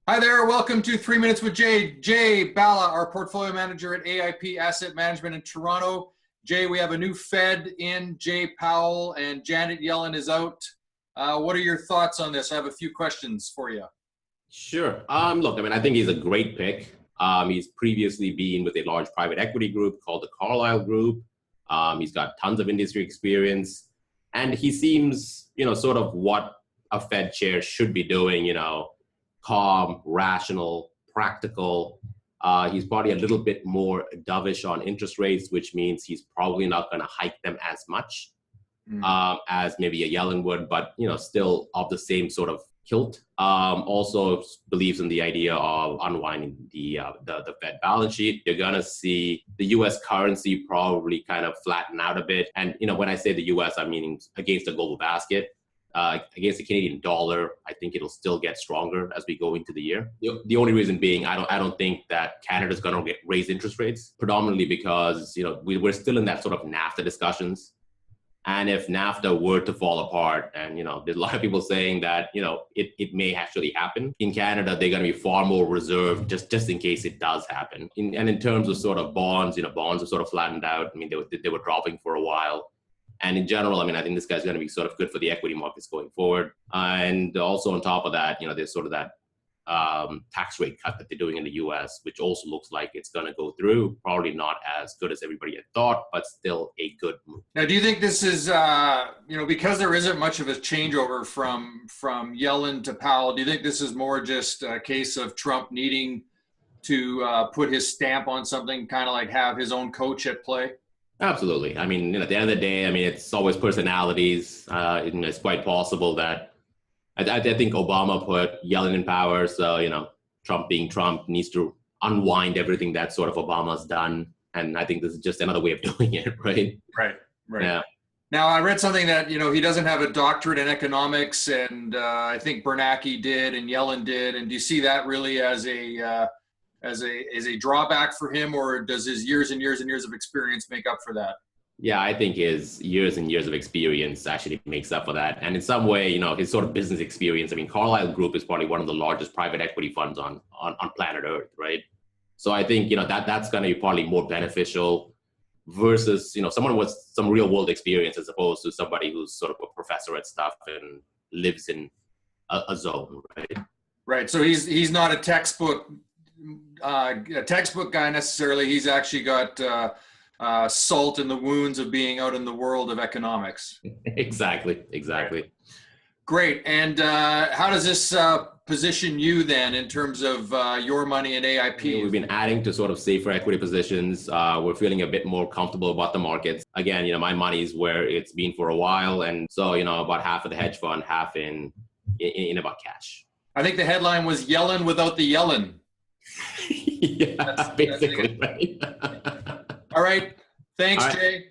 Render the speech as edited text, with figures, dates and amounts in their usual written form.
Hi there, welcome to 3 Minutes with Jay. Jay Powell, our portfolio manager at AIP Asset Management in Toronto. Jay, we have a new Fed in, Jay Powell, and Janet Yellen is out. What are your thoughts on this? I have a few questions for you. Sure. Look, I think he's a great pick. He's previously been with a large private equity group called the Carlyle Group. He's got tons of industry experience, and he seems, sort of what a Fed chair should be doing, calm, rational, practical. He's probably a little bit more dovish on interest rates, which means he's probably not going to hike them as much as maybe a Yellen would, but still of the same sort of kilt. Also believes in the idea of unwinding the Fed balance sheet. You're gonna see the U.S. currency probably kind of flatten out a bit, and when I say the U.S., I'm meaning against the global basket. Against the Canadian dollar, I think it'll still get stronger as we go into the year. The only reason being, I don't think that Canada's going to raise interest rates, predominantly because we're still in that sort of NAFTA discussions. And if NAFTA were to fall apart, and there's a lot of people saying that it may actually happen in Canada, they're going to be far more reserved just in case it does happen. And in terms of sort of bonds, bonds have sort of flattened out. I mean, they were dropping for a while. And in general, I think this guy's going to be sort of good for the equity markets going forward. And also on top of that, there's sort of that tax rate cut that they're doing in the US, which also looks like it's going to go through. Probably not as good as everybody had thought, but still a good move. Now, do you think this is, because there isn't much of a changeover from Yellen to Powell, do you think this is more just a case of Trump needing to put his stamp on something, kind of like have his own coach at play? Absolutely. At the end of the day, it's always personalities. It's quite possible that I think Obama put Yellen in power. So, Trump being Trump needs to unwind everything that sort of Obama's done. And I think this is just another way of doing it, right? Right. Yeah. Now, I read something that, he doesn't have a doctorate in economics, and I think Bernanke did and Yellen did. And do you see that really as a drawback for him, or does his years and years and years of experience make up for that? Yeah, I think his years and years of experience actually makes up for that. And in some way, his sort of business experience, Carlyle Group is probably one of the largest private equity funds on planet Earth, right? So I think, that's going to be probably more beneficial versus, someone with some real world experience as opposed to somebody who's sort of a professor at stuff and lives in a zone, right? Right. So he's not a textbook guy necessarily. He's actually got salt in the wounds of being out in the world of economics. Exactly. Right. Great. And how does this position you then in terms of your money in AIP? We've been adding to sort of safer equity positions. We're feeling a bit more comfortable about the markets. Again, my money is where it's been for a while. And so, about half of the hedge fund, half in about cash. I think the headline was Yellen without the Yellen. Yeah, basically. Right. All right. Thanks, Jay.